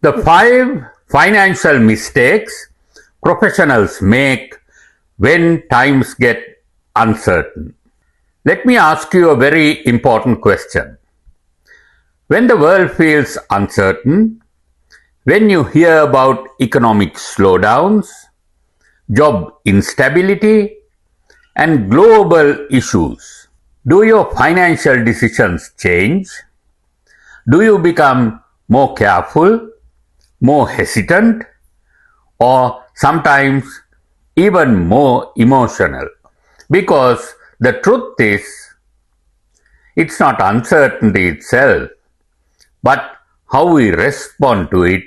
The 5 financial mistakes professionals make when times get uncertain. Let me ask you a very important question. When the world feels uncertain, when you hear about economic slowdowns, job instability, and global issues, do your financial decisions change? Do you become more careful, more hesitant, or sometimes even more emotional? Because the truth is, it's not uncertainty itself, but how we respond to it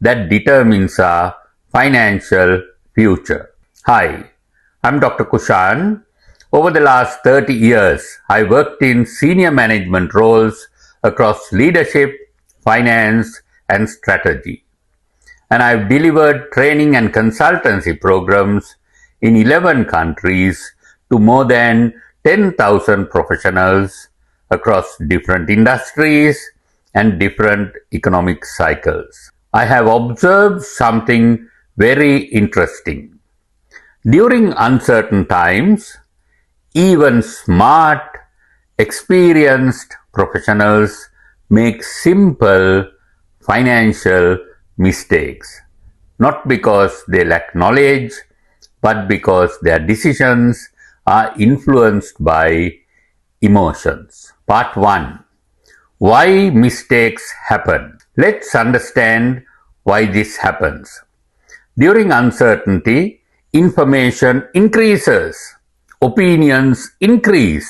that determines our financial future. Hi, I'm Dr. Kushan. Over the last 30 years, I worked in senior management roles across leadership, finance, and strategy. And I've delivered training and consultancy programs in 11 countries to more than 10,000 professionals across different industries and different economic cycles. I have observed something very interesting. During uncertain times, even smart, experienced professionals make simple financial mistakes, not because they lack knowledge, but because their decisions are influenced by emotions. Part 1. Why mistakes happen. Let's understand why this happens. During uncertainty, information increases, opinions increase,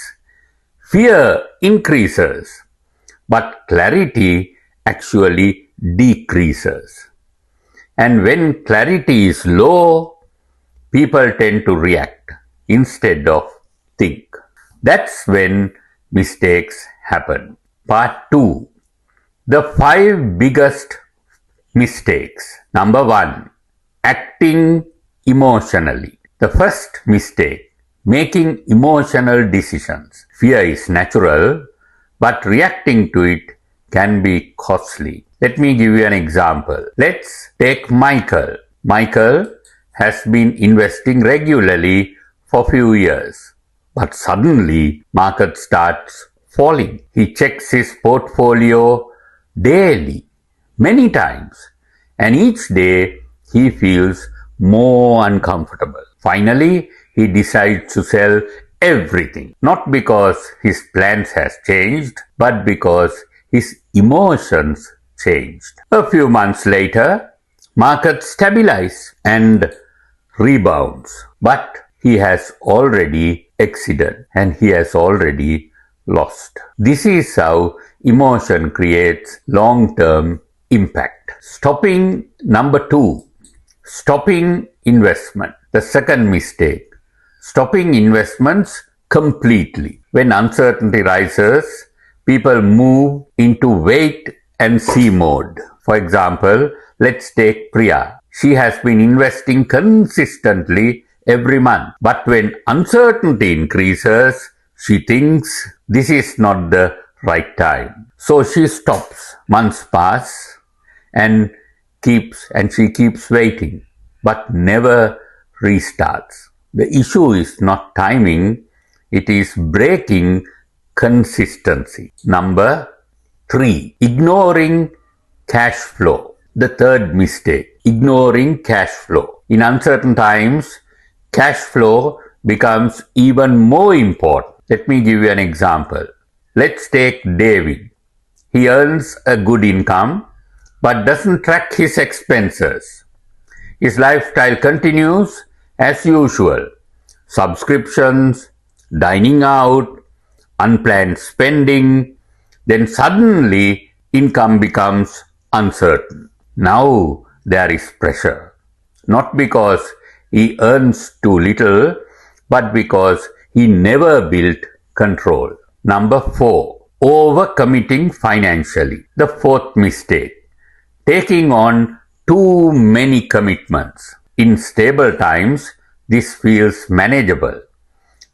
fear increases, but clarity actually decreases. And when clarity is low, people tend to react instead of think. That's when mistakes happen. Part 2. The 5 biggest mistakes. Number 1. Acting emotionally. The first mistake, making emotional decisions. Fear is natural, but reacting to it can be costly. Let me give you an example. Let's take Michael. Michael has been investing regularly for a few years, but suddenly market starts falling. He checks his portfolio daily, many times, and each day he feels more uncomfortable. Finally, he decides to sell everything, not because his plans has changed, but because his emotions changed. A few months later, market stabilizes and rebounds, but he has already exited and he has already lost. This is how emotion creates long-term impact. Number 2, stopping investment. The second mistake, stopping investments completely. When uncertainty rises, people move into wait and see mode. For example, let's take Priya. She has been investing consistently every month. But when uncertainty increases, she thinks this is not the right time. So she stops. Months pass and she keeps waiting, but never restarts. The issue is not timing, it is breaking consistency. Number 3, ignoring cash flow. The third mistake, ignoring cash flow. In uncertain times, cash flow becomes even more important. Let me give you an example. Let's take David. He earns a good income but doesn't track his expenses. His lifestyle continues as usual. Subscriptions, dining out, unplanned spending. Then suddenly income becomes uncertain. Now there is pressure. Not because he earns too little, but because he never built control. Number 4, overcommitting financially. The fourth mistake, taking on too many commitments. In stable times, this feels manageable,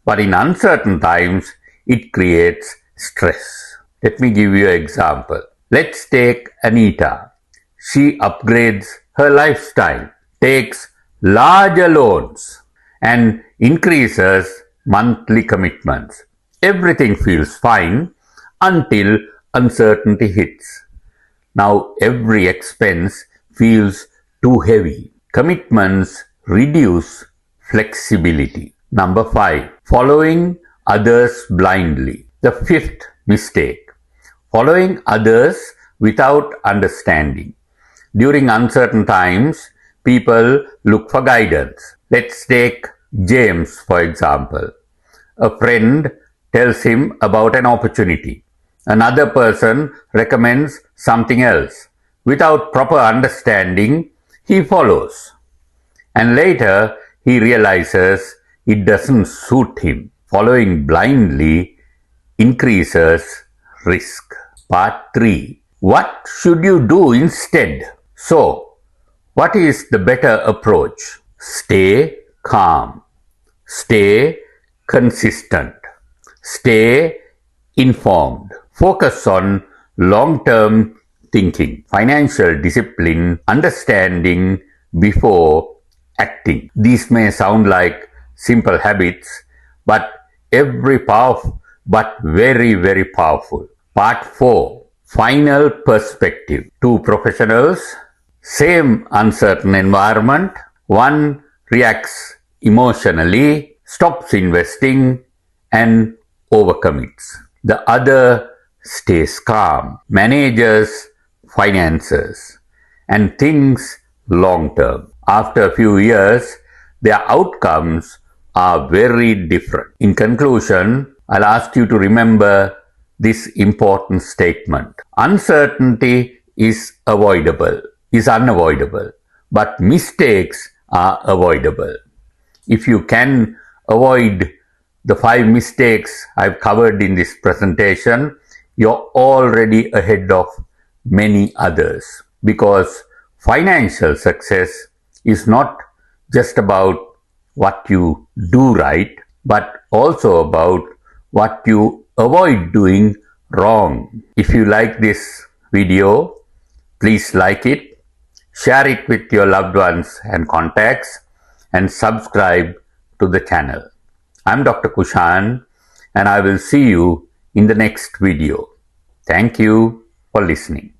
but in uncertain times, it creates stress. Let me give you an example. Let's take Anita. She upgrades her lifestyle, takes larger loans, and increases monthly commitments. Everything feels fine until uncertainty hits. Now every expense feels too heavy. Commitments reduce flexibility. Number 5. Following others blindly. The fifth mistake. Following others without understanding. During uncertain times, people look for guidance. Let's take James, for example. A friend tells him about an opportunity. Another person recommends something else. Without proper understanding, he follows. And later, he realizes it doesn't suit him. Following blindly increases risk. Part 3. What should you do instead? So, what is the better approach? Stay calm. Stay consistent. Stay informed. Focus on long-term thinking, financial discipline, understanding before acting. These may sound like simple habits, but very, very powerful. Part 4. Final perspective. Two professionals, same uncertain environment. One reacts emotionally, stops investing, and overcommits. The other stays calm, manages finances, and thinks long term. After a few years, their outcomes are very different. In conclusion, I'll ask you to remember this important statement. Uncertainty is unavoidable, but mistakes are avoidable. If you can avoid the 5 mistakes I've covered in this presentation, you're already ahead of many others, because financial success is not just about what you do right, but also about what you avoid doing wrong. If you like this video, please like it, share it with your loved ones and contacts, and subscribe to the channel. I'm Dr. Kushan, and I will see you in the next video. Thank you for listening.